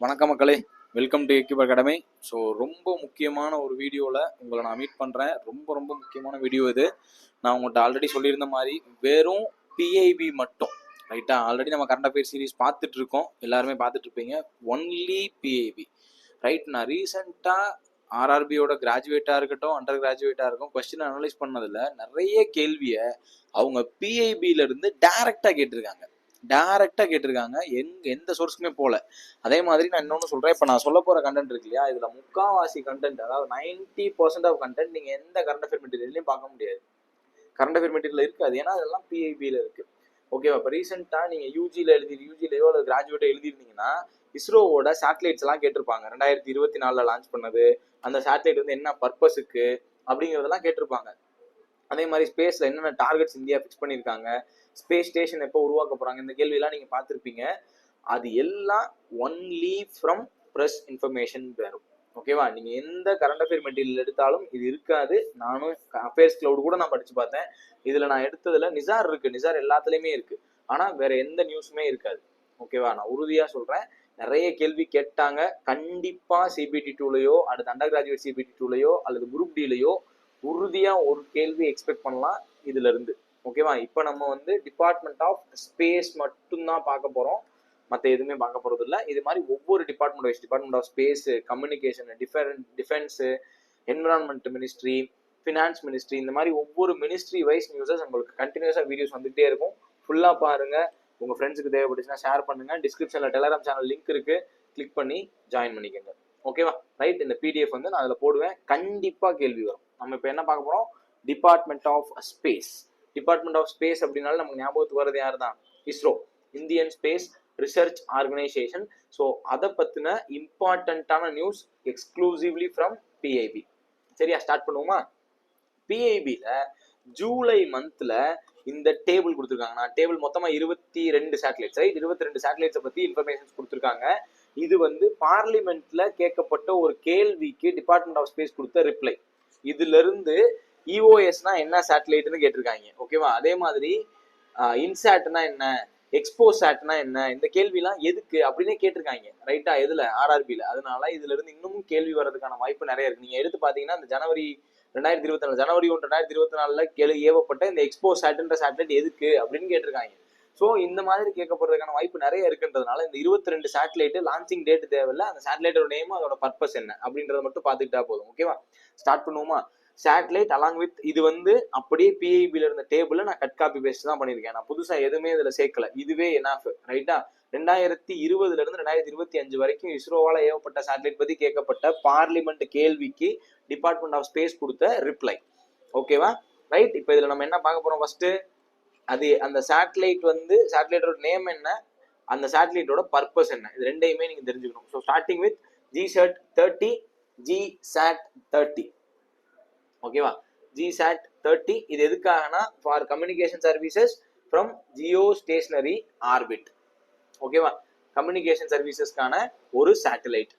வணக்கம் மக்களே, welcome to equip academy. So ரொம்ப முக்கியமான ஒரு வீடியோவில் உங்களை நான் மீட் பண்ணுறேன். ரொம்ப முக்கியமான வீடியோ இது. நான் உங்கள்கிட்ட ஆல்ரெடி சொல்லியிருந்த மாதிரி வெறும் பிஐபி மட்டும், ரைட்டா? ஆல்ரெடி நம்ம கரண்ட் அஃபேர் சீரிஸ் பார்த்துட்டு இருக்கோம், எல்லாருமே பார்த்துட்டு இருப்பீங்க. Only PIB, right? நான் ரீசெண்டாக ஆர்ஆர்பியோட கிராஜுவேட்டாக இருக்கட்டும், அண்டர் கிராஜுவேட்டாக இருக்கும், கொஸ்டின் அனலைஸ் பண்ணதில் நிறைய கேள்வியை அவங்க பிஐபியிலேருந்து டைரெக்டாக கேட்டிருக்காங்க. எந்த சோர்ஸ்க்குமே போல. அதே மாதிரி நான் இன்னொன்று சொல்கிறேன். இப்போ நான் சொல்ல போகிற கண்டென்ட் இருக்கு இல்லையா, இதில் முக்கால்வாசி கண்டென்ட், அதாவது 90% ஆஃப் கண்டென்ட் நீங்கள் எந்த கரண்ட் அஃபேர் மெட்டீரியல்லையும் பார்க்க முடியாது. கரண்ட் அஃபேர் மெட்டீரியல் இருக்காது, ஏன்னா அதெல்லாம் பிஐபியில் இருக்குது. ஓகேவா? இப்போ ரீசெண்டாக நீங்கள் யூஜிலையோ அல்லது கிராஜுவேட்டோ எழுதிருந்தீங்கன்னா இஸ்ரோவோட சேட்டலைட்ஸ் எல்லாம் கேட்டிருப்பாங்க. 2024 லான்ச் பண்ணது, அந்த சேட்டலைட் வந்து என்ன பர்பஸுக்கு அப்படிங்கிறதெல்லாம் கேட்டிருப்பாங்க. அதே மாதிரி ஸ்பேஸில் என்னென்ன டார்கெட்ஸ் இந்தியா ஃபிக்ஸ் பண்ணியிருக்காங்க, ஸ்பேஸ் ஸ்டேஷன் எப்போ உருவாக்க போகிறாங்க, இந்த கேள்வியெல்லாம் நீங்கள் பார்த்துருப்பீங்க. அது எல்லாம் ஒன்லி ஃப்ரம் ப்ரெஸ் இன்ஃபர்மேஷன் வரும். ஓகேவா? நீங்கள் எந்த கரண்ட் அஃபேர் மெட்டீரியல் எடுத்தாலும் இது இருக்காது. நானும் அஃபேர்ஸ் கிளவுட் கூட நான் படித்து பார்த்தேன். இதில் நான் எடுத்ததில் நிசார் இருக்குது, நிசார் எல்லாத்துலேயுமே இருக்குது. ஆனால் வேற எந்த நியூஸுமே இருக்காது. ஓகேவா? நான் உறுதியாக சொல்கிறேன். நிறைய கேள்வி கேட்டாங்க. கண்டிப்பாக சிபிடி 2லையோ அடுத்து அண்டர் கிராஜுவேட் சிபிடி 2லையோ அல்லது குரூப் டிலையோ உறுதியாக ஒரு கேள்வி எக்ஸ்பெக்ட் பண்ணலாம் இதுல இருந்து. ஓகேவா? இப்போ நம்ம வந்து டிபார்ட்மெண்ட் ஆஃப் ஸ்பேஸ் மட்டும்தான் பார்க்க போகிறோம், மற்ற எதுவுமே பார்க்க போகிறது இல்லை. இது மாதிரி ஒவ்வொரு department of space, communication, defence, environment ministry, finance ministry, இந்த மாதிரி ஒவ்வொரு மினிஸ்ட்ரி வைஸ் நியூஸஸ் உங்களுக்கு கண்டினியூஸாக வீடியோஸ் வந்துகிட்டே இருக்கும். ஃபுல்லாக பாருங்கள். உங்கள் ஃப்ரெண்ட்ஸுக்கு தேவைப்பட்டுச்சுன்னா ஷேர் பண்ணுங்கள். டிஸ்கிரிப்ஷனில் டெலகிராம் சேனல் லிங்க் இருக்குது, கிளிக் பண்ணி ஜாயின் பண்ணிக்கோங்க. ஓகேவா? ரைட். இந்த பிடிஎஃப் வந்து நான் அதில் போடுவேன். கண்டிப்பாக கேள்வி வரும். நம்ம இப்போ என்ன பார்க்க போகிறோம்? Department of space. Department of space அப்படின்னாலும் நமக்கு ஞாபகத்துக்கு வரது யார் தான்? ISRO, Indian space Research Organisation. So அதை பற்றின இம்பார்ட்டண்ட்டான நியூஸ் எக்ஸ்க்ளூசிவ்லி ஃப்ரம் பிஐபி. சரியா? ஸ்டார்ட் பண்ணுவோமா? பிஐபியில் ஜூலை மந்த்தில் இந்த டேபிள் கொடுத்துருக்காங்க. நான் டேபிள் மொத்தமாக 22 சேட்டலைட்ஸ், ரைட்? 22 சேட்டலைட்ஸை பற்றி இன்ஃபர்மேஷன்ஸ் கொடுத்துருக்காங்க. இது வந்து பார்லிமெண்ட்ல கேட்கப்பட்ட ஒரு கேள்விக்கு டிபார்ட்மெண்ட் ஆஃப் ஸ்பேஸ் கொடுத்த ரிப்ளை. இதுல இருந்து இஓஎஸ்னா என்ன சேட்டலைட்னு கேட்டிருக்காங்க. ஓகேவா? அதே மாதிரி இன்சாட்னா என்ன, எக்ஸ்போசாட்னா என்ன, இந்த கேள்விலாம் எதுக்கு அப்படின்னு கேட்டிருக்காங்க. ரைட்டா? எதுல? ஆர்ஆர்பியில. அதனால இதுல இருந்து இன்னமும் கேள்வி வர்றதுக்கான வாய்ப்பு நிறைய இருக்கு. நீங்க எடுத்து பாத்தீங்கன்னா இந்த ஜனவரி 2024 ஜனவரி 1 2024 ஏவப்பட்ட இந்த எக்ஸ்போசாட்ன்ற சேட்டலைட் எதுக்கு அப்படின்னு கேட்டிருக்காங்க. ஸோ இந்த மாதிரி கேட்கப்படுறதுக்கான வாய்ப்பு நிறைய இருக்குன்றதுனால இந்த 22 சேட்டலைட் லான்ச்சிங் டேட் தேவையில்லை. அந்த சேட்டலைட்டோட நேமும் அதோட பர்பஸ் என்ன அப்படின்றத மட்டும் பார்த்துக்கிட்டா போதும். ஓகேவா? ஸ்டார்ட் பண்ணுவோமா? சேட்டலைட் அலாங் வித் இது வந்து அப்படியே பிஐபியில் இருந்த டேபிள நான் கட் காப்பி பேஸ்ட் தான் பண்ணியிருக்கேன். நான் புதுசா எதுவுமே இதுல சேர்க்கல. இதுவே எனாஃப். ரைட்டா? 2020 இருந்து 2025 வரைக்கும் இஸ்ரோவால ஏவப்பட்ட சேட்டலைட் பத்தி கேட்கப்பட்ட பார்லிமெண்ட் கேள்விக்கு டிபார்ட்மெண்ட் ஆஃப் ஸ்பேஸ் கொடுத்த ரிப்ளை. ஓகேவா? ரைட். இப்போ இதுல நம்ம என்ன பார்க்க போறோம்? ஃபர்ஸ்ட் அது அந்த சேட்டலைட் வந்து சேட்டலைட்டோட நேம் என்ன, அந்த சேட்டலைட்டோட பர்பஸ் என்ன, இது ரெண்டையுமே நீங்க தெரிஞ்சுக்கணும். So starting with GSAT 30, GSAT 30. ஓகேவா? ஜிசாட் 30 இது எதுக்காகனா for communication services from geostationary orbit. ஓகேவா? கம்யூனிகேஷன் சர்வீசஸ்க்கான ஒரு சேட்டலைட்.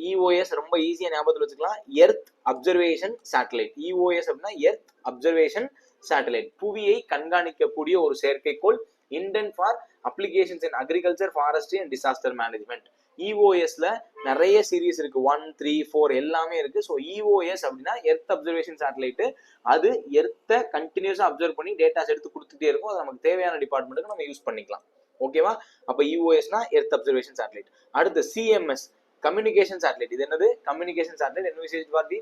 இஓஎஸ் ரொம்ப ஈஸியா ஞாபகத்தில் வச்சுக்கலாம். Earth observation satellite. இஓஎஸ் அப்படின்னா எர்த் அப்சர்வேஷன் சேட்டலைட். புவியை கண்காணிக்கக்கூடிய ஒரு செயற்கைக்கோள். Intend for applications in agriculture, forestry and disaster management. இஓஎஸ்ல நிறைய சீரீஸ் இருக்கு, 1, 3, 4 எல்லாமே இருக்கு. ஸோ இஓஎஸ் அப்படின்னா எர்த் அப்சர்வேஷன் சேட்டலைட். அது எர்த்தை கண்டினியூஸா அப்சர்வ் பண்ணி டேட்டாஸ் எடுத்து கொடுத்துட்டே இருக்கும். அது நமக்கு தேவையான டிபார்ட்மெண்ட்டுக்கு நம்ம யூஸ் பண்ணிக்கலாம். ஓகேவா? அப்ப இஓஎஸ்னா எர்த் அப்சர்வேஷன் சேட்டலைட். அடுத்து சிஎம்எஸ் கம்யூனிகேஷன் சேட்டலைட். இது என்னது? Communication satellite envisage for the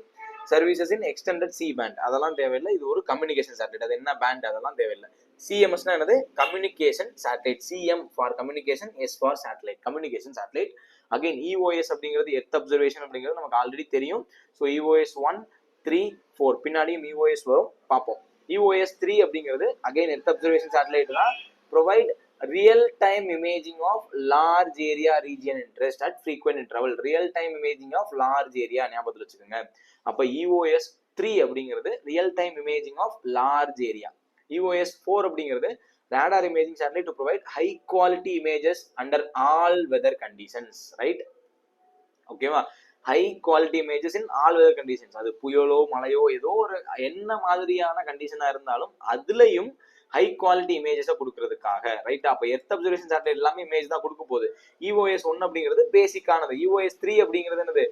services in extended C band. அதெல்லாம் தேவையில்லை. இது ஒரு கம்யூனிகேஷன் சேட்டலைட். அது என்ன பேண்ட் அதெல்லாம் தேவையில்லை. சிஎம்எஸ்னா என்னது? Communication satellite. CM for communication, S for satellite, communication satellite. Again EOS அப்படிங்கிறது எர்த் அப்சர்வேஷன் அப்படிங்கிறது நமக்கு ஆல்ரெடி தெரியும். ஸோ இஓஎஸ் 1, 3, 4 பின்னாடியும் இஓஎஸ் வரும், பார்ப்போம். இஓஎஸ் 3 அப்படிங்கிறது அகைன் எர்த் அப்சர்வேஷன் சேட்டலைட் தான். Provide real time imaging of large area region interest at frequent interval. Real time imaging of large area ஞாபகத்தில் வச்சுக்கோங்க. அப்ப இஓஎஸ் 3 அப்படிங்கிறது real time imaging of large area. EOS 4 அப்படிங்கிறது radar imaging satellite to provide high quality images under all weather conditions. Right? ஓகேவா? High quality images in all weather conditions. அது புயலோ மழையோ ஏதோ ஒரு என்ன மாதிரியான கண்டிஷனா இருந்தாலும் அதுலயும் ஹை குவாலிட்டி இமேஜஸை கொடுக்கறதுக்காக, ரைட்? அப்ப எர்த் அப்சர்வேஷன் சேட்டலைட் எல்லாமே இமேஜ் தான் கொடுக்க போகுது. EOS 1 அப்படிங்கிறது பேசிக்கானது. EOS 3 அப்படிங்கிறது என்னது?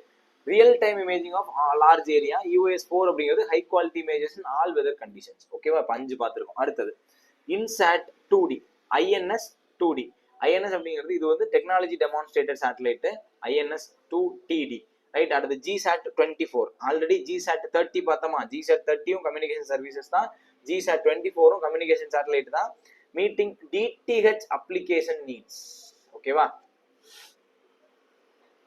Real time imaging of large area. EOS 4 அப்படிங்கிறது high quality images in all weather conditions. ஓகேவா? 5 பார்த்துருக்கோம். அடுத்தது INSAT 2D, INS 2D. INS அப்படிங்கிறது இது வந்து technology demonstrated satellite, INS 2TD, right? அடுத்து GSAT 24. ஆல்ரெடி GSAT 30 பார்த்தோமா? GSAT 30யும் கம்யூனிகேஷன் சர்வீசஸ் தான், GSAT 24ம் கம்யூனிகேஷன் சேட்டலைட் தான். Meeting DTH application needs. ஓகேவா?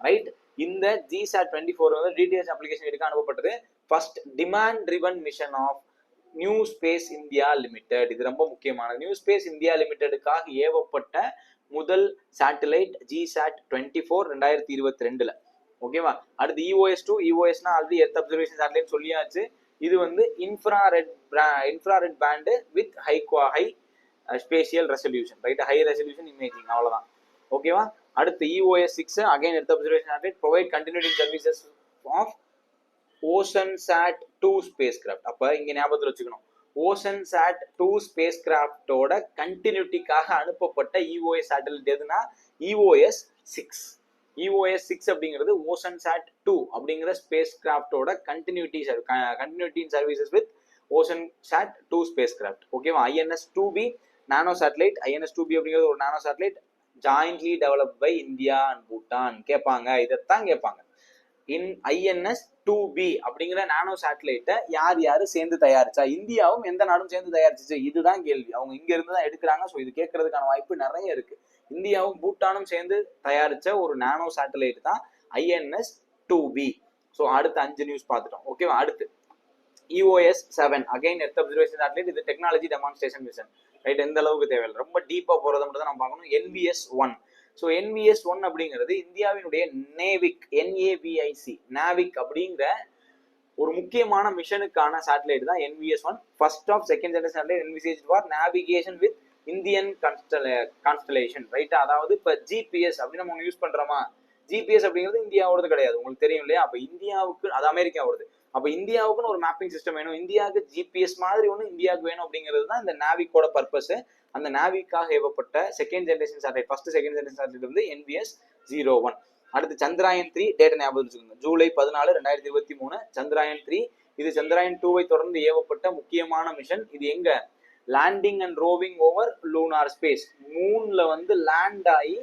ரைட்? இந்த GSAT 24 வந்து DTH அப்ளிகேஷன் எடுக்க அனுப்பப்பட்டது. First demand driven mission of New Space India Limited. இது ரொம்ப முக்கியமான நியூ ஸ்பேஸ் இந்தியா லிமிடெடுக்காக ஏவப்பட்ட முதல் சேட்டலைட் GSAT 24 2022. ஓகேவா? அடுத்து EOS 2. EOSனா ஆல்ரெடி எர்த் அப்சர்வேஷன் சேட்டலைட் சொல்லியாச்சு. இது வந்து infrared band with high spatial resolution, right? High resolution imaging, அவ்வளவுதான். ஓகேவா? அடுத்து EOS 6 again earth observation satellite, provide continuity services of OceanSat 2 spacecraft. அப்ப இங்க ஞாபகத்தில் வச்சுக்கணும், OceanSat 2 ஸ்பேஸ் கிராஃப்டோட கண்டினியூட்டிக்காக அனுப்பப்பட்ட EOS சேட்டலைட் எதுனா EOS 6. EOS 6 அப்படிங்கிறது OceanSat 2 அப்படிங்கிற ஸ்பேஸ் கிராஃப்டோட continuity services with OceanSat 2 spacecraft. ஓகேவா? INS 2B nano satellite. INS 2B அப்படிங்கிறது ஒரு nano satellite jointly developed by India and Bhutan. கேட்பாங்க, இதைத்தான் கேட்பாங்க. INS 2B அப்படிங்கிற நானோ சேட்டலைட்டை யார் யாரு சேர்ந்து தயாரிச்சா? இந்தியாவும் எந்த நாடும் சேர்ந்து தயாரிச்சிச்சு? இதுதான் கேள்வி. அவங்க இங்க இருந்து தான் எடுக்கிறாங்க. ஸோ இது கேட்கறதுக்கான வாய்ப்பு நிறைய இருக்கு. இந்தியாவும் பூட்டானும் சேர்ந்து தயாரிச்ச ஒரு நானோ சேட்டலைட் தான் INS 2B. ஸோ அடுத்த 5 நியூஸ் பார்த்துட்டோம். ஓகேவா? அடுத்து EOS 7 again earth observation satellite. இது டெக்னாலஜி டெமான்ஸ்ட்ரேஷன் மிஷன், ரைட்? எந்த அளவுக்கு தேவையில்லை, ரொம்ப டீப்பா போறதை மட்டும் தான் நம்ம பார்க்கணும். NVS 1. ஸோ NVS 1 அப்படிங்கிறது இந்தியாவினுடைய நேவிக், NAVIC அப்படிங்கிற ஒரு முக்கியமான மிஷனுக்கான சேட்டலைட் தான் NVS 1. First of second generation satellite envisaged for navigation with Indian constellation, right? அதாவது இப்ப GPS அப்படின்னு நம்ம யூஸ் பண்றோமா? GPS அப்படிங்கிறது இந்தியாவோடது கிடையாது, உங்களுக்கு தெரியும் இல்லையா? அப்ப இந்தியாவுக்கு, அது அமெரிக்காவோடது. அப்ப இந்தியாவுக்குன்னு ஒரு மேப்பிங் சிஸ்டம் வேணும், இந்தியாவுக்கு GPS மாதிரி ஒன்று இந்தியாவுக்கு வேணும் அப்படிங்கிறது தான் இந்த நாவிக்கோட பர்பஸ். அந்த நாவிக்காக ஏவப்பட்ட second generation satellite, first second generation satellite வந்து NVS 01. அடுத்து சந்திராயன் 3, டேட்டா ஞாபகம் வச்சுக்கோங்க, ஜூலை 14, 2023 சந்திராயன் 3. இது சந்திராயன் 2வை தொடர்ந்து ஏவப்பட்ட முக்கியமான மிஷன். இது எங்க? Landing and roving over lunar space. மூன்ல வந்து லேண்ட் ஆகி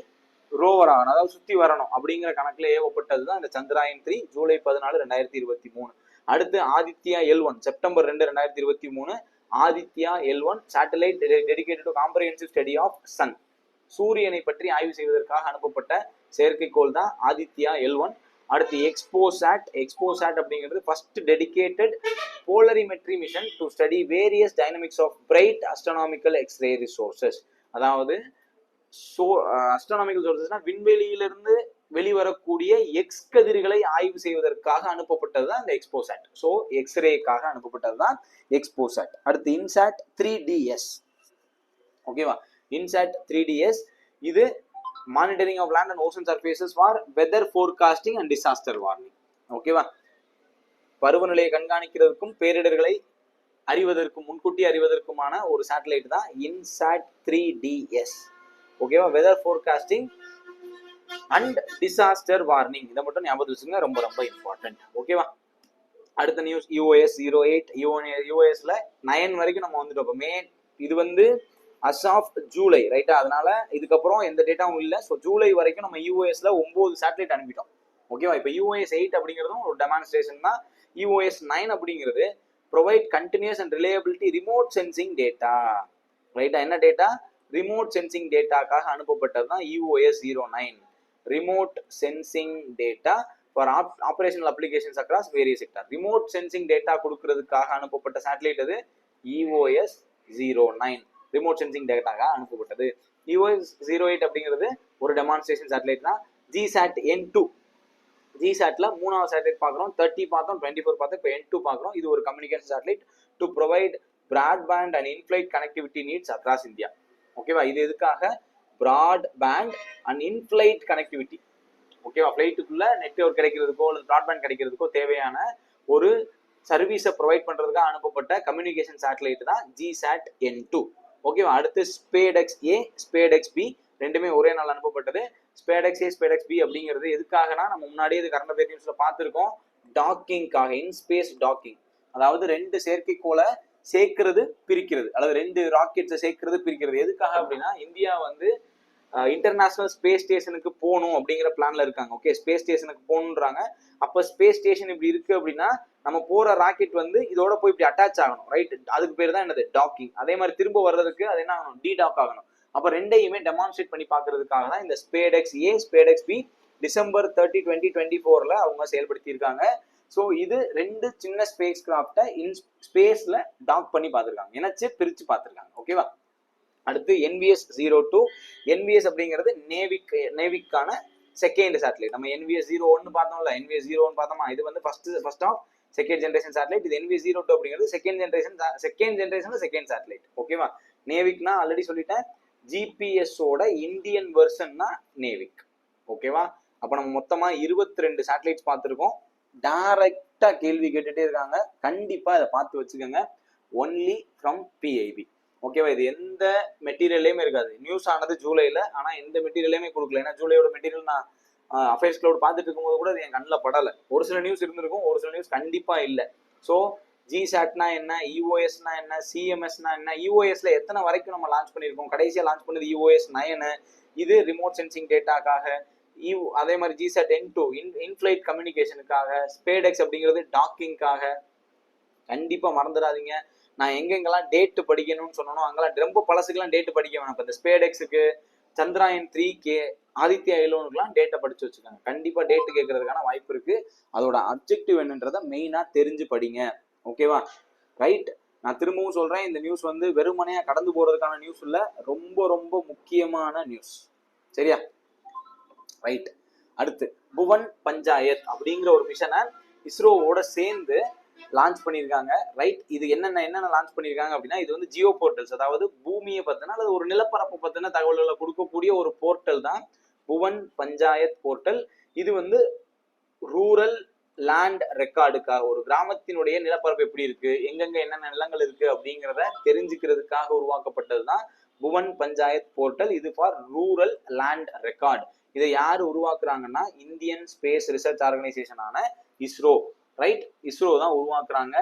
ரோவர் ஆகணும், அதாவது சுத்தி வரணும் அப்படிங்கிற கணக்குல ஏவப்பட்டது தான் இந்த சந்திராயன் 3, ஜூலை 14, 2023. அடுத்து Aditya L1, September 2, 2023. Aditya L1 satellite dedicated to comprehensive study of sun. சூரியனை பற்றி ஆய்வு செய்வதற்காக அனுப்பப்பட்ட செயற்கைக்கோள் தான் ஆதித்யா L1. அடுத்து எக்ஸ்போசாட் அப்படிங்கிறது first dedicated polarimetry mission to study various dynamics of bright astronomical x-ray resources. அதாவது அஸ்ட்ரானாமிக்கல் சோர்சஸ்னா விண்வெளியிலிருந்து வெளிவரக்கூடிய எக்ஸ் கதிர்களை ஆய்வு செய்வதற்காக அனுப்பப்பட்டது தான் இந்த எக்ஸ்போசாட். ஸோ எக்ஸ்ரேக்காக அனுப்பப்பட்டது தான் எக்ஸ்போசாட். அடுத்து INSAT 3DS. ஓகேவா? INSAT 3DS இது monitoring of land and ocean surfaces for weather forecasting and disaster warning. ஓகேவா? பருவநிலையை கண்காணிக்கிறதுக்கும் பேரிடர்களை அறிவதற்கும் முன்கூட்டி அறிவதற்குமான ஒரு சேட்டலைட் தான் INSAT 3DS. ஓகேவா? Weather forecasting and disaster warning, இதை மட்டும் ஞாபகம் வச்சுங்க, ரொம்ப ரொம்ப இம்பார்ட்டன்ட். ஓகேவா? அடுத்த நியூஸ் EOS 08. EOSல 9 வரைக்கும் நம்ம வந்துட்டோம். இது வந்து as of ஜூலை, ரைட்டா? அதனால இதுக்கப்புறம் எந்த டேட்டாவும் இல்லை. ஸோ ஜூலை வரைக்கும் நம்ம EOSல 9 சேட்டலைட் அனுப்பிட்டோம். ஓகேவா? இப்போ EOS 8 அப்படிங்கிறதும் ஒரு டெமான்ஸ்ட்ரேஷன் தான். EOS 9 அப்படிங்கிறது provide continuous and reliability remote sensing data, ரைட்டா? என்ன டேட்டா? ரிமோட் சென்சிங் டேட்டாக்காக அனுப்பப்பட்டது தான் EOS 09. Remote sensing data for operational applications across various sector. Remote sensing data கொடுக்கறதுக்காக அனுப்பப்பட்ட சேட்டலைட் அது EOS 09. ரிமோட் சென்சிங் டேட்டாக்காக அனுப்பப்பட்டது. EOS 08 அப்படிங்கிறது ஒரு டெமான்ஸ்ட்ரேஷன் சேட்டலைட் தான். GSAT N2. GSATல 3வது சேட்டலைட் பார்க்குறோம். 30 பார்த்தோம், 24 பார்த்தோம், இப்போ N2 பார்க்குறோம். இது ஒரு communication satellite to provide broadband and இன்ஃபிளைட் connectivity needs across India. ஓகேவா? இது எதுக்காக? Broadband and இன்ஃபிளைட் connectivity. ஓகேவா? ஃபிளைட்டுக்குள்ள நெட்வொர்க் கிடைக்கிறதுக்கோ அல்லது பிராட்பேண்ட் கிடைக்கிறதுக்கோ தேவையான ஒரு சர்வீஸை ப்ரொவைட் பண்றதுக்காக அனுப்பப்பட்ட கம்யூனிகேஷன் சேட்டலைட் தான் GSAT N2. ஓகேவா. அடுத்து ஸ்பேடெக்ஸ் ஏ, ஸ்பேடெக்ஸ் பி ரெண்டுமே ஒரே நாள் அனுப்பப்பட்டது. ஸ்பேடெக்ஸ் ஏ, ஸ்பேடெக்ஸ் பி அப்படிங்கிறது எதுக்காகனா நம்ம முன்னாடியே இது கரண்ட் அஃபேர் நியூஸ்ல பார்த்திருக்கோம். டாக்கிங்காக, இன் ஸ்பேஸ் டாக்கிங், அதாவது 2 செயற்கைக்கோளை சேர்க்கிறது பிரிக்கிறது, அல்லது 2 ராக்கெட்ஸை சேர்க்கிறது பிரிக்கிறது. எதுக்காக அப்படின்னா இந்தியா வந்து இன்டர்நேஷனல் ஸ்பேஸ் ஸ்டேஷனுக்கு போகணும் அப்படிங்கிற பிளான்ல இருக்காங்க. ஓகே, ஸ்பேஸ் ஸ்டேஷனுக்கு போகணுன்றாங்க. அப்ப ஸ்பேஸ் ஸ்டேஷன் இப்படி இருக்கு அப்படின்னா நம்ம போற ராக்கெட் வந்து இதோட போய் இப்படி அட்டாச் ஆகணும், ரைட்? அதுக்கு பேர் தான் என்னது, டாக்கிங். அதே மாதிரி திரும்ப வர்றதுக்கு அது என்ன ஆகணும், டிடாக் ஆகணும். அப்ப ரெண்டையுமே டெமான்ஸ்ட்ரேட் பண்ணி பாக்குறதுக்காக தான் இந்த ஸ்பேடெக்ஸ் ஏ, ஸ்பேடெக்ஸ் பி டிசம்பர் 30, 2024 அவங்க செயல்படுத்தி இருக்காங்க. ஸோ இது 2 சின்ன ஸ்பேஸ் கிராஃப்டை இன் ஸ்பேஸ்ல டாக் பண்ணி பார்த்துருக்காங்க, இணைச்சு பிரிச்சு பார்த்துருக்காங்க. ஓகேவா. அடுத்து NVS-02. NVS அப்படிங்கிறது நேவிக்கான செகண்ட் சேட்டலைட். நம்ம NVS-01 பார்த்தோம்ல, NVS-01 பார்த்தோமா, இது வந்து first of second generation satellite. இது NVS-02 அப்படிங்கிறது செகண்ட் ஜெனரேஷன் செகண்ட் சேட்டலைட். ஓகேவா. நேவிக்னா ஆல்ரெடி சொல்லிட்டேன், ஜிபிஎஸோட இந்தியன் வெர்ஷன்னா நேவிக். ஓகேவா. அப்ப நம்ம மொத்தமா 22 சேட்டலைட்ஸ் பார்த்துருக்கோம். டைரக்டா கேள்வி கேட்டுட்டே இருக்காங்க, கண்டிப்பா இதை பார்த்து வச்சுக்கோங்க. Only from PIB. ஓகேவா. இது எந்த மெட்டீரியல்லையுமே இருக்காது. நியூஸ் ஆனது ஜூலைல, ஆனா எந்த மெட்டீரியலுமே கொடுக்கல. ஏன்னா ஜூலையோட மெட்டீரியல் நான் அஃபேர்ஸ் கிளவுட் பார்த்துட்டு இருக்கும்போது கூட என் கண்ணில் படலை. ஒரு சில நியூஸ் இருந்திருக்கும், ஒரு சில நியூஸ் கண்டிப்பா இல்லை. ஸோ ஜிசாட்னா என்ன, இஓஎஸ்னா என்ன, சிஎம்எஸ்னா என்ன, இஓஎஸ்ல எத்தனை வரைக்கும் நம்ம லான்ச் பண்ணியிருக்கோம், கடைசியா லான்ச் பண்ணது EOS-9, இது ரிமோட் சென்சிங் டேட்டாக்காக. அதே மாதிரி ஜிசாட் N2 இன்ஃபிளைட் கம்யூனிகேஷனுக்காக, ஸ்பேடெக்ஸ் அப்படிங்கிறது டாக்கிங்காக. கண்டிப்பா மறந்துடாதீங்க. நான் எங்கெங்கெல்லாம் டேட்டு படிக்கணும்னு சொன்னோம் அங்கெல்லாம் ரொம்ப பழசுக்கெல்லாம் டேட்டு படிக்க வேணாம். இப்போ இந்த ஸ்பேடெக்ஸுக்கு, சந்திராயன் 3K, ஆதித்யா 11க்குலாம் டேட்டை படிச்சு வச்சுக்காங்க. கண்டிப்பா டேட்டு கேட்கறதுக்கான வாய்ப்பு இருக்கு. அதோட அப்ஜெக்டிவ் என்னன்றதை மெயினா தெரிஞ்சு படிங்க. ஓகேவா. ரைட். நான் திரும்பவும் சொல்றேன், இந்த நியூஸ் வந்து வெறுமனையா கடந்து போறதுக்கான நியூஸ் இல்ல, ரொம்ப ரொம்ப முக்கியமான நியூஸ். சரியா. ரைட். அடுத்து புவன் பஞ்சாயத் அப்படிங்கிற ஒரு மிஷனை இஸ்ரோவோட சேர்ந்து லான்ச் பண்ணியிருக்காங்க. ரைட். இது என்னென்ன லான்ச் பண்ணியிருக்காங்க அப்படின்னா, இது வந்து ஜியோ போர்ட்டல்ஸ், அதாவது பூமியை பத்தின அல்லது ஒரு நிலப்பரப்பு பத்தின தகவல்களை கொடுக்கக்கூடிய ஒரு போர்ட்டல் தான் புவன் பஞ்சாயத் போர்ட்டல். இது வந்து ரூரல் லேண்ட் ரெக்கார்டுக்காக, ஒரு கிராமத்தினுடைய நிலப்பரப்பு எப்படி இருக்கு, எங்கெங்க என்னென்ன நிலங்கள் இருக்கு அப்படிங்கிறத தெரிஞ்சுக்கிறதுக்காக உருவாக்கப்பட்டது தான் புவன் பஞ்சாயத் போர்ட்டல். இது ஃபார் ரூரல் லேண்ட் ரெக்கார்டு. இதை யார் உருவாக்குறாங்கன்னா இந்தியன் ஸ்பேஸ் ரிசர்ச் ஆர்கனைசேஷனான இஸ்ரோ. ரைட். இஸ்ரோ தான் உருவாக்குறாங்க.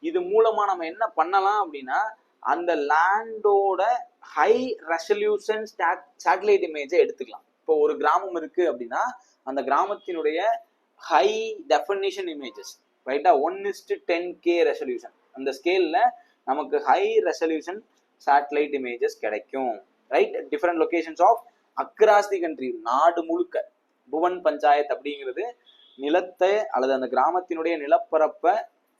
இது மூலமா நம்ம என்ன பண்ணலாம் அப்படின்னா, அந்த லேண்டோட ஹை ரெசல்யூஷன் சேட்டலைட் இமேஜை எடுத்துக்கலாம். இப்போ ஒரு கிராமம் இருக்கு அப்படின்னா அந்த கிராமத்தினுடைய ஹை டெஃபினிஷன் இமேஜஸ், ரைட்டா, 1:10K ரெசல்யூஷன், அந்த ஸ்கேல்ல நமக்கு ஹை ரெசல்யூஷன் சேட்டலைட் இமேஜஸ் கிடைக்கும். Right. Different locations of across the country, நாடு முழுக்க. புவன் பஞ்சாயத் அப்படிங்கிறது நிலத்தை அல்லது அந்த கிராமத்தினுடைய நிலப்பரப்பை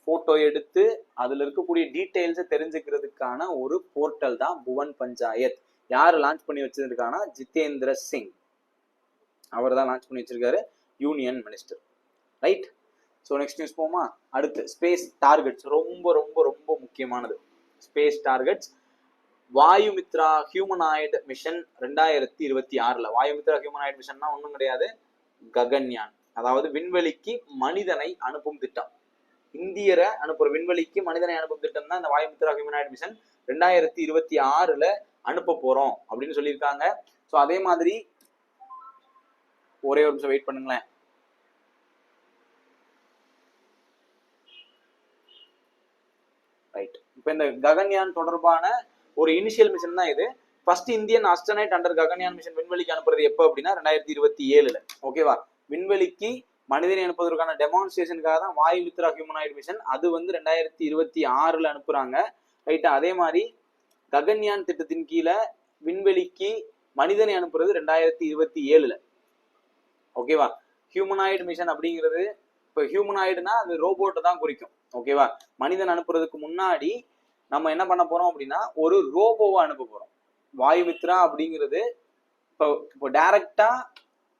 போட்டோ எடுத்து அதுல இருக்கக்கூடிய டீடைல்ஸை தெரிஞ்சுக்கிறதுக்கான ஒரு போர்ட்டல் தான் புவன் பஞ்சாயத். யார் லான்ச் பண்ணி வச்சிருக்காங்கன்னா ஜிதேந்திர சிங், அவர் தான் லான்ச் பண்ணி வச்சிருக்காரு, union minister. Right. So next news போமா. அடுத்து ஸ்பேஸ் டார்கெட்ஸ், ரொம்ப ரொம்ப ரொம்ப முக்கியமானது. Space targets. Vayumitra humanoid mission 2026. Vayumitra humanoid மிஷன்னா ஒன்றும் கிடையாது, ககன்யான், அதாவது விண்வெளிக்கு மனிதனை அனுப்பும் திட்டம். இந்தியரை அனுப்புற விண்வெளிக்கு மனிதனை அனுப்பும் திட்டம் தான் இந்த வாயுமித்ரா ஹியூமனாய்டு மிஷன். 2026 அனுப்ப போறோம் அப்படின்னு சொல்லியிருக்காங்க. ஸோ அதே மாதிரி ஒரே ஒரு நிமிஷம் வெயிட் பண்ணுங்களேன். ரைட். இப்போ இந்த ககன்யான் தொடர்பான ஒரு இனிஷியல் மிஷன் தான் இது. First Indian astronaut under Gaganyaan mission விண்வெளிக்கு அனுப்புறது எப்போ அப்படின்னா 2027. ஓகேவா. விண்வெளிக்கு மனிதனை அனுப்புவதற்கான டெமான்ஸ்ட்ரேஷனுக்காக தான் வாயுமித்ரா ஹியூமனாய்டு மிஷன், அது வந்து 2026 அனுப்புறாங்க. ரைட்டா. அதே மாதிரி ககன்யான் திட்டத்தின் கீழே விண்வெளிக்கு மனிதனை அனுப்புறது 2027. ஓகேவா. ஹியூமனாய்டு மிஷன் அப்படிங்கிறது, இப்போ ஹியூமனாய்டுனா அது ரோபோட்டை தான் குறிக்கும். ஓகேவா. மனிதன் அனுப்புறதுக்கு முன்னாடி நம்ம என்ன பண்ண போறோம் அப்படின்னா ஒரு ரோபோவை அனுப்ப போறோம். வாயுமித்ரா அப்படிங்கிறது இப்போ டைரக்டா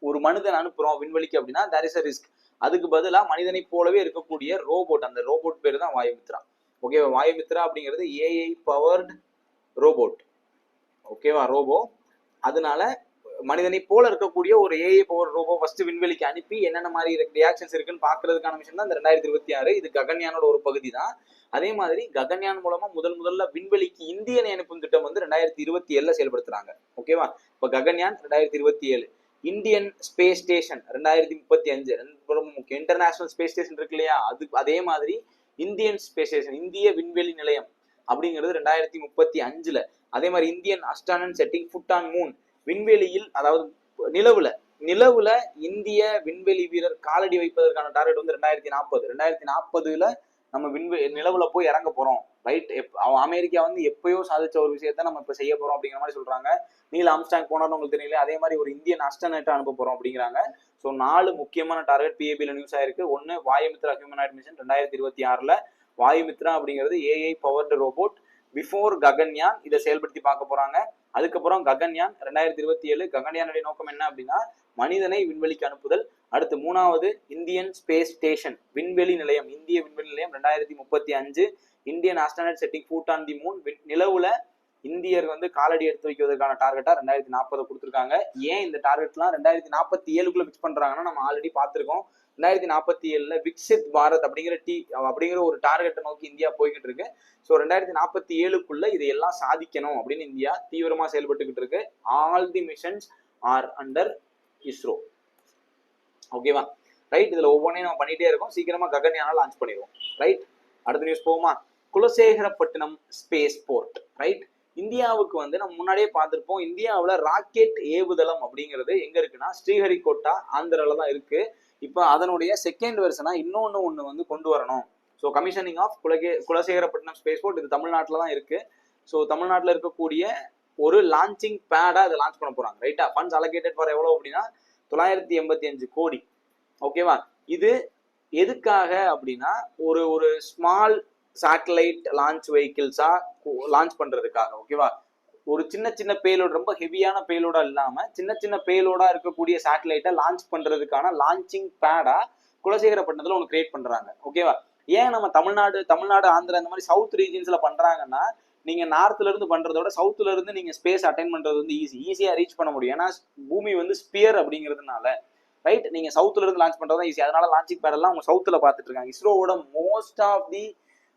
ஒரு மனிதன் அனுப்புறோம் விண்வெளிக்கு அப்படின்னா தேர் இஸ் அ ரிஸ்க். அதுக்கு பதிலா மனிதனை போலவே இருக்கக்கூடிய ரோபோட், அந்த ரோபோட் பேரு தான் வாயுமித்ரா. ஓகேவா. வாயுமித்ரா அப்படிங்கிறது AI பவர்டு ரோபோட். ஓகேவா, ரோபோ. அதனால மனிதனை போல இருக்கக்கூடிய ஒரு ஏஐ பவர் ரோபோ ஃபர்ஸ்ட் விண்வெளிக்கு அனுப்பி என்னென்ன மாதிரி ரியாக்ஷன்ஸ் இருக்குன்னு பாக்குறதுக்கான மிஷன் தான் இந்த 2026. இது ககன்யானோட ஒரு பகுதி தான். அதே மாதிரி ககன்யான் மூலமா முதல்ல விண்வெளிக்கு இந்தியனை அனுப்பும் திட்டம் வந்து 2027 செயல்படுத்துறாங்க. ஓகேவா? இப்ப ககன்யான் 2027, இந்தியன் ஸ்பேஸ் ஸ்டேஷன் 2035, ரொம்ப முக்கியம். இன்டர்நேஷனல் ஸ்பேஸ் ஸ்டேஷன் இருக்கு இல்லையா, அது அதே மாதிரி இந்தியன் ஸ்பேஸ் ஸ்டேஷன், இந்திய விண்வெளி நிலையம் அப்படிங்கிறது 2035. அதே மாதிரி Indian astronaut setting foot on Moon, விண்வெளியில் அதாவது நிலவுல இந்திய விண்வெளி வீரர் காலடி வைப்பதற்கான டார்கெட் வந்து 2040. நம்ம நிலவுல போய் இறங்க போறோம், ரைட்? அமெரிக்கா வந்து எப்பயோ சாதிச்ச ஒரு விஷயத்த நம்ம இப்ப செய்ய போறோம் அப்படிங்கிற மாதிரி சொல்றாங்க. நீல் ஆம்ஸ்டாங் போனாலும் உங்களுக்கு தெரியல. அதே மாதிரி ஒரு இந்தியன் அஸ்ட்ரானட் அனுப்ப போறோம் அப்படிங்கிறாங்க. ஸோ 4 முக்கியமான டார்கெட் பிஏபியில் நியூஸ் ஆயிருக்கு. ஒன்னு வாயுமித்ரா ஹியூமனாய்ட் மிஷன் 2026. வாயுமித்ரா அப்படிங்கிறது AI powered robot before Gaganyaan, இதை செயல்படுத்தி பார்க்க போறாங்க. அதுக்கப்புறம் ககன்யான் 2027. ககன்யானுடைய நோக்கம் என்ன அப்படின்னா மனிதனை விண்வெளிக்கு அனுப்புதல். அடுத்து 3வது இந்தியன் ஸ்பேஸ் ஸ்டேஷன், விண்வெளி நிலையம், இந்திய விண்வெளி நிலையம் 2035. Indian astronaut setting foot on the moon, நிலவுல இந்தியர் வந்து காலடி எடுத்து வைக்கிறதுக்கான டார்கெட்டா 2040 கொடுத்துருக்காங்க. ஏன் இந்த டார்கெட்லாம் 2047 பிக்ஸ் பண்றாங்கன்னா நம்ம ஆல்ரெடி பார்த்திருக்கோம். 2047 விக்சித் பாரத் அப்படிங்கிற ஒரு டார்கெட்டை நோக்கி இந்தியா போய்கிட்டு இருக்கு. ஸோ 2047 இதையெல்லாம் சாதிக்கணும் அப்படின்னு இந்தியா தீவிரமா செயல்பட்டுக்கிட்டு இருக்கு. All the missions are under ISRO. ஓகேவா? ரைட். இதுல ஒவ்வொன்றையும் நம்ம பண்ணிட்டே இருக்கோம். சீக்கிரமா ககன்யானை லான்ச் பண்ணிடுவோம். ரைட். அடுத்த நியூஸ் போகுமா? Kulasekarapattinam space port. ரைட். இந்தியாவுக்கு வந்து நம்ம முன்னாடியே பார்த்திருப்போம். இந்தியாவில் ராக்கெட் ஏவுதளம் அப்படிங்கிறது எங்க இருக்குன்னா ஸ்ரீஹரிகோட்டா, ஆந்திரால தான் இருக்கு. இப்போ அதனுடைய செகண்ட் வெர்ஷனா ஒன்று வந்து கொண்டு வரணும். So commissioning of Kulasekarapattinam space port, இது தமிழ்நாட்டில் தான் இருக்கு. ஸோ தமிழ்நாட்டில் இருக்கக்கூடிய ஒரு லான்ச்சிங் பேடா இதை லான்ச் பண்ண போறாங்க. ரைட்டா? ஃபண்ட்ஸ் அலோகேட்டட் ஃபார் எவ்வளவு அப்படின்னா 985 கோடி. ஓகேவா? இது எதுக்காக அப்படின்னா ஒரு ஸ்மால் சேட்டலைட் லான்ச் வெஹிக்கிள்ஸா லான்ச் பண்றதுக்காக. ஓகேவா? ஒரு சின்ன பேலோட, ரொம்ப ஹெவியான பேலோடா இல்லாம சின்ன பேலோடா இருக்கக்கூடிய சேட்டலைட்டை லான்ச் பண்றதுக்கான லான்ச்சிங் பேடா குலசேகரப்பட்டினத்துல ஒன்று கிரியேட் பண்றாங்க. ஓகேவா? ஏன் நம்ம தமிழ்நாடு, ஆந்திரா இந்த மாதிரி சவுத் ரீஜன்ஸ்ல பண்றாங்கன்னா, நீங்க நார்த்ல இருந்து பண்றத விட சவுத்ல இருந்து நீங்க ஸ்பேஸ் அட்டைன் பண்றது வந்து ஈஸியா ரீச் பண்ண முடியும். ஏன்னா பூமி வந்து ஸ்பியர் அப்படிங்கிறதுனால. ரைட். நீங்க சவுத்ல இருந்து லான்ச் பண்றது ஈஸி. அதனால லான்ச்சிங் பேட் எல்லாம் அவங்க சவுத்ல பாத்துட்டு இருக்காங்க. இஸ்ரோவோட மோஸ்ட் ஆஃப் தி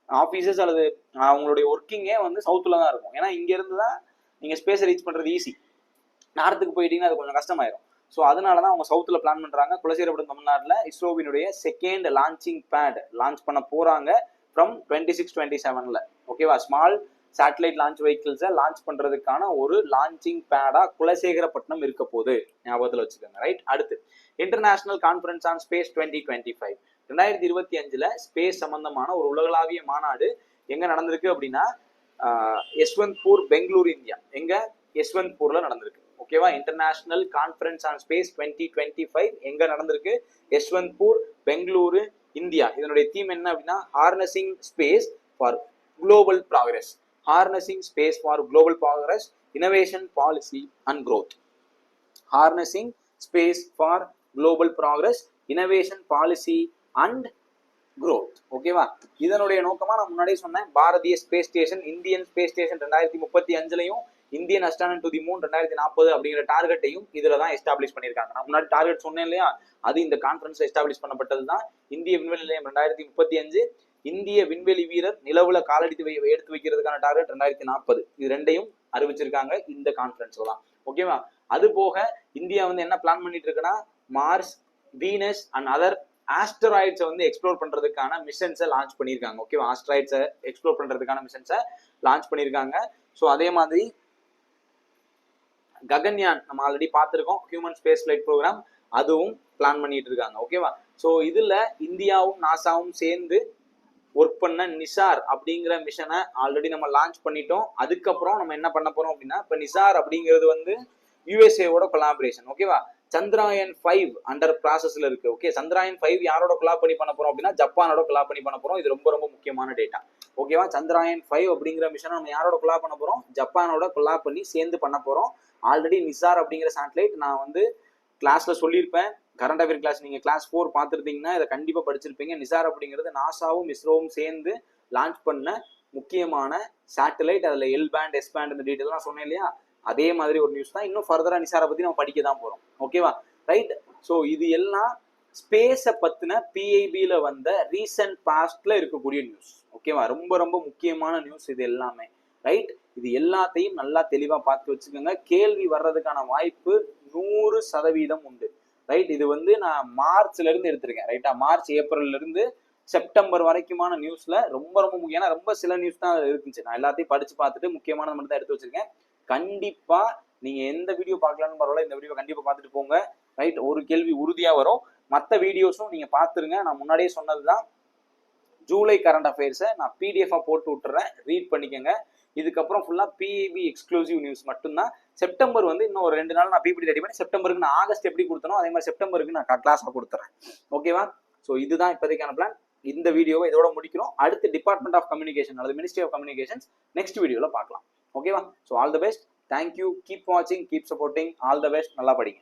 ஆபீசஸ் அல்லது அவங்களுடைய ஒர்க்கிங்கே வந்து சவுத்ல தான் இருக்கும். ஏன்னா இங்க இருந்து தான் நீங்க ஸ்பேஸ் ரீச் பண்றது ஈஸி. நார்த்துக்கு போயிட்டீங்கன்னா அது கொஞ்சம் கஷ்டமாயிரும். ஸோ அதனாலதான் அவங்க சவுத்ல பிளான் பண்றாங்க. குலசேகரப்பட்டினம் தமிழ்நாட்டில் இஸ்ரோவினுடைய செகண்ட் லான்ச்சிங் பேட் லான்ச் பண்ண போறாங்க ஃப்ரம் 26-27. ஓகேவா? ஸ்மால் சேட்டலைட் லான்ச் வெஹிக்கிள்ஸை லான்ச் பண்றதுக்கான ஒரு லான்ச்சிங் பேடா குலசேகரப்பட்டினம் இருக்க போது, ஞாபகத்தில் வச்சுக்கோங்க. ரைட். அடுத்து international conference on space 2025. 2025 space சம்பந்தமான ஒரு உலகளாவிய மாநாடு எங்க நடந்திருக்கு அப்படின்னா யஸ்வந்த்பூர், பெங்களூர், இந்தியா. எங்க? யஸ்வந்த்பூர்ல நடந்திருக்கு. ஓகேவா? இன்டர்நேஷனல் கான்ஃபரன்ஸ் ஆன் ஸ்பேஸ் 2025 எங்க நடந்திருக்கு? யஸ்வந்த்பூர், பெங்களூரு, இந்தியா. இதனுடைய தீம் என்ன அப்படின்னா harnessing space for global progress. Harnessing space for global progress, innovation, policy and growth. Harnessing space for global progress, innovation, policy and growth. ஓகேவா? இதனுடைய நோக்கமா நான் முன்னாடியே சொன்னேன். Bharatiya space station, Indian space station 2035, Indian astronaut to the moon 2040 அப்படிங்கிற டார்கெட்டையும் இதுல தான் establish பண்ணியிருக்காங்க. நான் முன்னாடி டார்கெட் சொன்னேன் இல்லையா, அது இந்த கான்ஃபரன்ஸ்ல எஸ்டாப்ளிஷ் பண்ணப்பட்டது தான். இந்திய விண்வெளி நிலையம் 2035, இந்திய விண்வெளி வீரர் நிலவுல காலடி எடுத்து வைக்கிறதுக்கான டார்கெட் 2040. இது ரெண்டையும் அறிவிச்சிருக்காங்க இந்த கான்ஃபரன்ஸ்ல தான். ஓகேவா? அது போக இந்தியா வந்து என்ன பிளான் பண்ணிட்டு இருக்குன்னா மார்ஸ், வீனஸ் அண்ட் அதர் ஆஸ்டராய்ட்ஸை வந்து எக்ஸ்ப்ளோர் பண்றதுக்கான மிஷன்ஸை லான்ச் பண்ணியிருக்காங்க. ஓகேவா? ஆஸ்டராய்ட்ஸை எக்ஸ்ப்ளோர் பண்றதுக்கான மிஷன்ஸை லான்ச் பண்ணியிருக்காங்க. ஸோ அதே மாதிரி ககன்யான் நம்ம ஆல்ரெடி பார்த்துருக்கோம், ஹியூமன் ஸ்பேஸ் ஃபிளைட் ப்ரோக்ராம், அதுவும் பிளான் பண்ணிட்டு இருக்காங்க. ஓகேவா? ஸோ இதுல இந்தியாவும் நாசாவும் சேர்ந்து ஒர்க் பண்ண நிசார் அப்படிங்கிற மிஷனை ஆல்ரெடி நம்ம லான்ச் பண்ணிட்டோம். அதுக்கப்புறம் நம்ம என்ன பண்ண போறோம் அப்படின்னா இப்போ நிசார் அப்படிங்கிறது வந்து யூஎஸ்ஏவோட கொலாபரேஷன். ஓகேவா? சந்திராயன் 5 அண்டர் ப்ராசஸ்ல இருக்கு. ஓகே, சந்திராயன் 5 யாரோட கொலாப் பண்ணி பண்ண போறோம் அப்படின்னா ஜப்பானோட கொலாப் பண்ணி பண்ண போறோம். இது ரொம்ப முக்கியமான டேட்டா. ஓகேவா? சந்திராயன் 5 அப்படிங்கிற மிஷனை நம்ம யாரோட கொலாப் பண்ண போறோம்? ஜப்பானோட கொலாப் பண்ணி சேர்ந்து பண்ண போறோம். ஆல்ரெடி நிசார் அப்படிங்கிற சேட்டலைட் நான் வந்து கிளாஸ்ல சொல்லியிருப்பேன். கரண்ட் அஃபேர் கிளாஸ் நீங்க கிளாஸ் 4 பார்த்துருந்தீங்கன்னா இதை கண்டிப்பா படிச்சிருப்பீங்க. நிசார் அப்படிங்கிறது நாசாவும் இஸ்ரோவும் சேர்ந்து லான்ச் பண்ண முக்கியமான சேட்டலைட். அதுல எல் பேண்ட், எஸ் பேண்ட் இந்த டீட்டெயில் நான் சொன்னேன் இல்லையா, அதே மாதிரி ஒரு நியூஸ் தான் இன்னும் ஃபர்தரா நிசாரை பத்தி நம்ம படிக்க தான் போறோம். ஓகேவா? ரைட். ஸோ இது எல்லாம் ஸ்பேஸை பத்தின பிஐபியில வந்த ரீசன்ட் பாஸ்ட்ல இருக்கக்கூடிய நியூஸ். ஓகேவா? ரொம்ப ரொம்ப முக்கியமான நியூஸ் இது எல்லாமே. ரைட். இது எல்லாத்தையும் நல்லா தெளிவா பார்த்து வச்சுக்கோங்க. கேள்வி வர்றதுக்கான வாய்ப்பு 100% உண்டு. ரைட். இது வந்து நான் மார்ச்ல இருந்து எடுத்திருக்கேன். ரைட்டா? மார்ச் ஏப்ரல்ல இருந்து செப்டம்பர் வரைக்குமான நியூஸ்ல ரொம்ப ரொம்ப முக்கியம். ஏன்னா ரொம்ப சில நியூஸ் தான் இருந்துச்சு. நான் எல்லாத்தையும் படிச்சு பார்த்துட்டு முக்கியமானது மட்டும் தான் எடுத்து வச்சிருக்கேன். கண்டிப்பா நீங்க எந்த வீடியோ பார்க்கலாம்னு பரவாயில்ல, இந்த வீடியோ கண்டிப்பா பார்த்துட்டு போங்க. ரைட். ஒரு கேள்வி உறுதியா வரும். மற்ற வீடியோஸும் நீங்க பாத்துருங்க. நான் முன்னாடியே சொன்னதுதான், ஜூலை கரண்ட் அஃபேர்ஸை நான் பிடிஎஃபா போட்டு விட்டுறேன், ரீட் பண்ணிக்கோங்க. இதுக்கப்புறம் ஃபுல்லா பிஐபி எக்ஸ்க்ளூசிவ் நியூஸ் மட்டும்தான். செப்டம்பர் வந்து இன்னும் ஒரு 2 நாள் நான் பிபிடி ரெடி பண்ணி செப்டம்பருக்கு நான் ஆகஸ்ட் எப்படி கொடுத்தனோ அதே மாதிரி செப்டம்பருக்கு நான் கிளாஸா கொடுத்துறேன். ஓகேவா? ஸோ இதுதான் இப்போதைக்கான பிளான். இந்த வீடியோவை இதோட முடிக்கிறோம். அடுத்து டிபார்ட்மெண்ட் ஆஃப் கம்யூனிகேஷன் அல்லது மினிஸ்ட்ரி ஆஃப் கம்யூனிகேஷன்ஸ் நெக்ஸ்ட் வீடியோல பார்க்கலாம். ஓகேவா? So all the best. Thank you. Keep வாட்சிங், keep supporting. All the best. நல்லா படிங்க.